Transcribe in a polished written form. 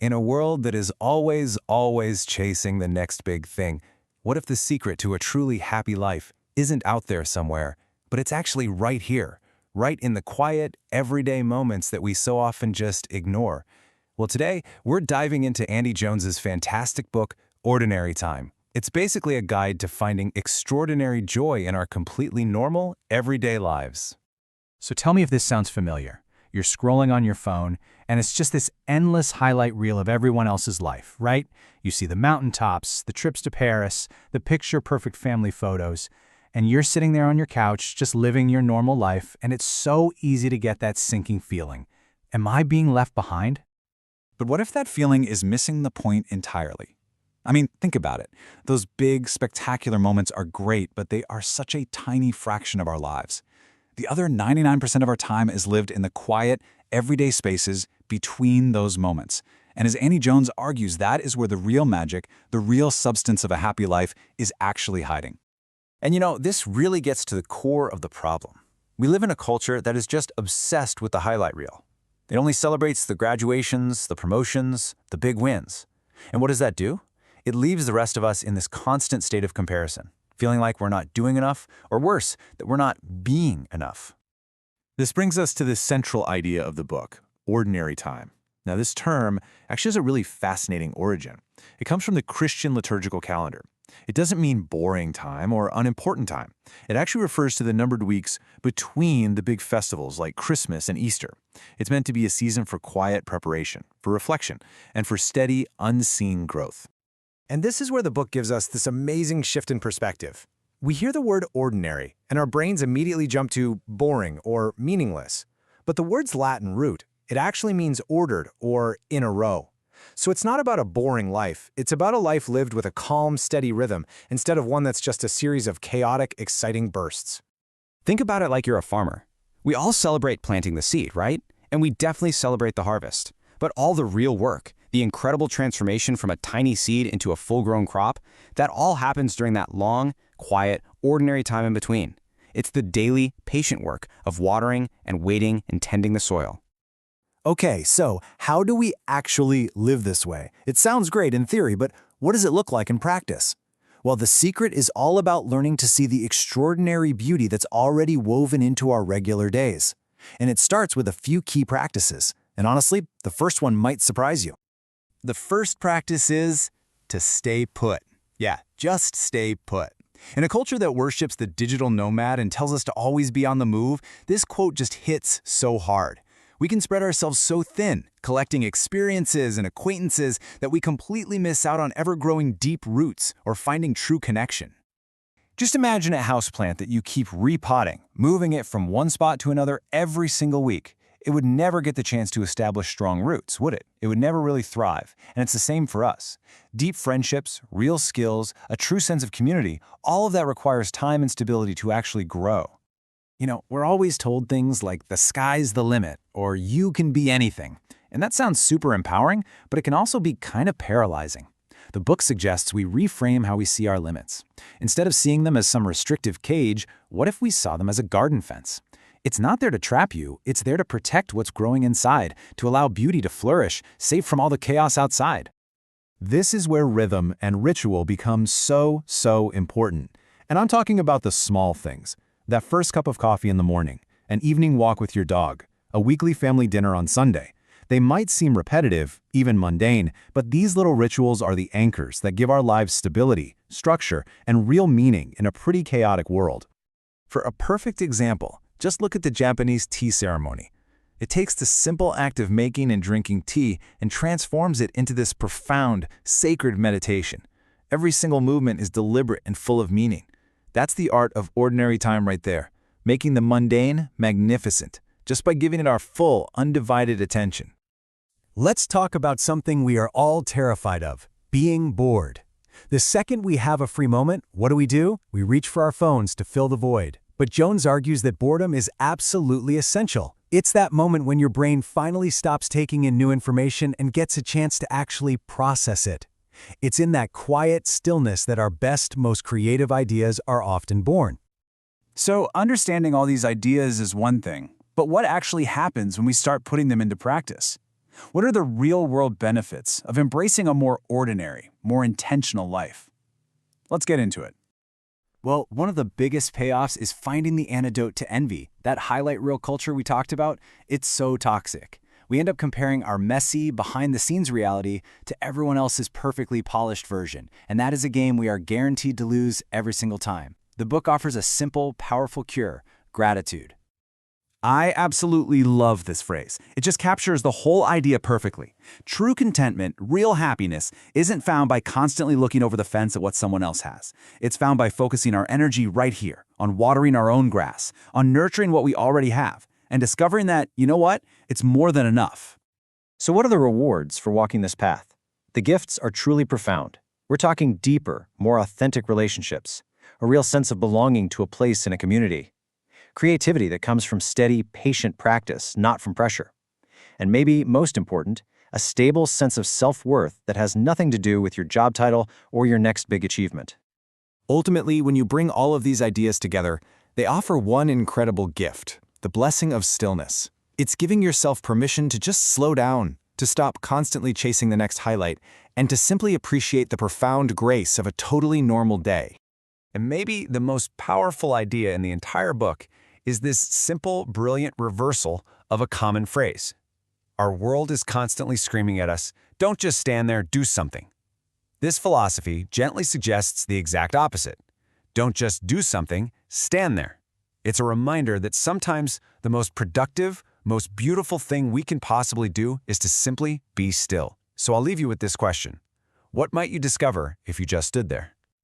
In a world that is always chasing the next big thing, what if the secret to a truly happy life isn't out there somewhere, but it's actually right here, right in the quiet, everyday moments that we so often just ignore? Well, today, we're diving into Andy Jones's fantastic book, Ordinary Time. It's basically a guide to finding extraordinary joy in our completely normal, everyday lives. So tell me if this sounds familiar. You're scrolling on your phone, and it's just this endless highlight reel of everyone else's life, right? You see the mountaintops, the trips to Paris, the picture-perfect family photos, and you're sitting there on your couch just living your normal life, and it's so easy to get that sinking feeling. Am I being left behind? But what if that feeling is missing the point entirely? I mean, think about it. Those big, spectacular moments are great, but they are such a tiny fraction of our lives. The other 99% of our time is lived in the quiet, everyday spaces between those moments. And as Annie Jones argues, that is where the real magic, the real substance of a happy life is actually hiding. And this really gets to the core of the problem. We live in a culture that is just obsessed with the highlight reel. It only celebrates the graduations, the promotions, the big wins. And what does that do? It leaves the rest of us in this constant state of comparison, feeling like we're not doing enough, or worse, that we're not being enough. This brings us to the central idea of the book, ordinary time. Now, this term actually has a really fascinating origin. It comes from the Christian liturgical calendar. It doesn't mean boring time or unimportant time. It actually refers to the numbered weeks between the big festivals like Christmas and Easter. It's meant to be a season for quiet preparation, for reflection, and for steady, unseen growth. And this is where the book gives us this amazing shift in perspective. We hear the word ordinary, and our brains immediately jump to boring or meaningless. But the word's Latin root. It actually means ordered or in a row. So it's not about a boring life. It's about a life lived with a calm, steady rhythm instead of one that's just a series of chaotic, exciting bursts. Think about it like you're a farmer. We all celebrate planting the seed, right? And we definitely celebrate the harvest. But all the real work, the incredible transformation from a tiny seed into a full-grown crop, that all happens during that long, quiet, ordinary time in between. It's the daily, patient work of watering and waiting and tending the soil. Okay, so how do we actually live this way? It sounds great in theory, but what does it look like in practice? Well, the secret is all about learning to see the extraordinary beauty that's already woven into our regular days. And it starts with a few key practices. And honestly, the first one might surprise you. The first practice is to stay put. Yeah, just stay put. In a culture that worships the digital nomad and tells us to always be on the move, this quote just hits so hard. We can spread ourselves so thin, collecting experiences and acquaintances that we completely miss out on ever-growing deep roots or finding true connection. Just imagine a houseplant that you keep repotting, moving it from one spot to another every single week. It would never get the chance to establish strong roots, would it? It would never really thrive. And it's the same for us. Deep friendships, real skills, a true sense of community, all of that requires time and stability to actually grow. We're always told things like the sky's the limit or you can be anything. And that sounds super empowering, but it can also be kind of paralyzing. The book suggests we reframe how we see our limits. Instead of seeing them as some restrictive cage, what if we saw them as a garden fence? It's not there to trap you, it's there to protect what's growing inside, to allow beauty to flourish, safe from all the chaos outside. This is where rhythm and ritual become so important. And I'm talking about the small things. That first cup of coffee in the morning, an evening walk with your dog, a weekly family dinner on Sunday. They might seem repetitive, even mundane, but these little rituals are the anchors that give our lives stability, structure, and real meaning in a pretty chaotic world. For a perfect example, just look at the Japanese tea ceremony. It takes the simple act of making and drinking tea and transforms it into this profound, sacred meditation. Every single movement is deliberate and full of meaning. That's the art of ordinary time right there, making the mundane magnificent, just by giving it our full, undivided attention. Let's talk about something we are all terrified of, being bored. The second we have a free moment, what do? We reach for our phones to fill the void. But Jones argues that boredom is absolutely essential. It's that moment when your brain finally stops taking in new information and gets a chance to actually process it. It's in that quiet stillness that our best, most creative ideas are often born. So understanding all these ideas is one thing, but what actually happens when we start putting them into practice? What are the real-world benefits of embracing a more ordinary, more intentional life? Let's get into it. Well, one of the biggest payoffs is finding the antidote to envy. That highlight reel culture we talked about, it's so toxic. We end up comparing our messy, behind-the-scenes reality to everyone else's perfectly polished version, and that is a game we are guaranteed to lose every single time. The book offers a simple, powerful cure: gratitude. I absolutely love this phrase. It just captures the whole idea perfectly. True contentment, real happiness, isn't found by constantly looking over the fence at what someone else has. It's found by focusing our energy right here, on watering our own grass, on nurturing what we already have, and discovering that, you know what, it's more than enough. So what are the rewards for walking this path? The gifts are truly profound. We're talking deeper, more authentic relationships, a real sense of belonging to a place in a community. Creativity that comes from steady, patient practice, not from pressure. And maybe most important, a stable sense of self-worth that has nothing to do with your job title or your next big achievement. Ultimately, when you bring all of these ideas together, they offer one incredible gift: the blessing of stillness. It's giving yourself permission to just slow down, to stop constantly chasing the next highlight, and to simply appreciate the profound grace of a totally normal day. And maybe the most powerful idea in the entire book is this simple, brilliant reversal of a common phrase. Our world is constantly screaming at us, "Don't just stand there, do something." This philosophy gently suggests the exact opposite. Don't just do something, stand there. It's a reminder that sometimes the most productive, most beautiful thing we can possibly do is to simply be still. So I'll leave you with this question. What might you discover if you just stood there?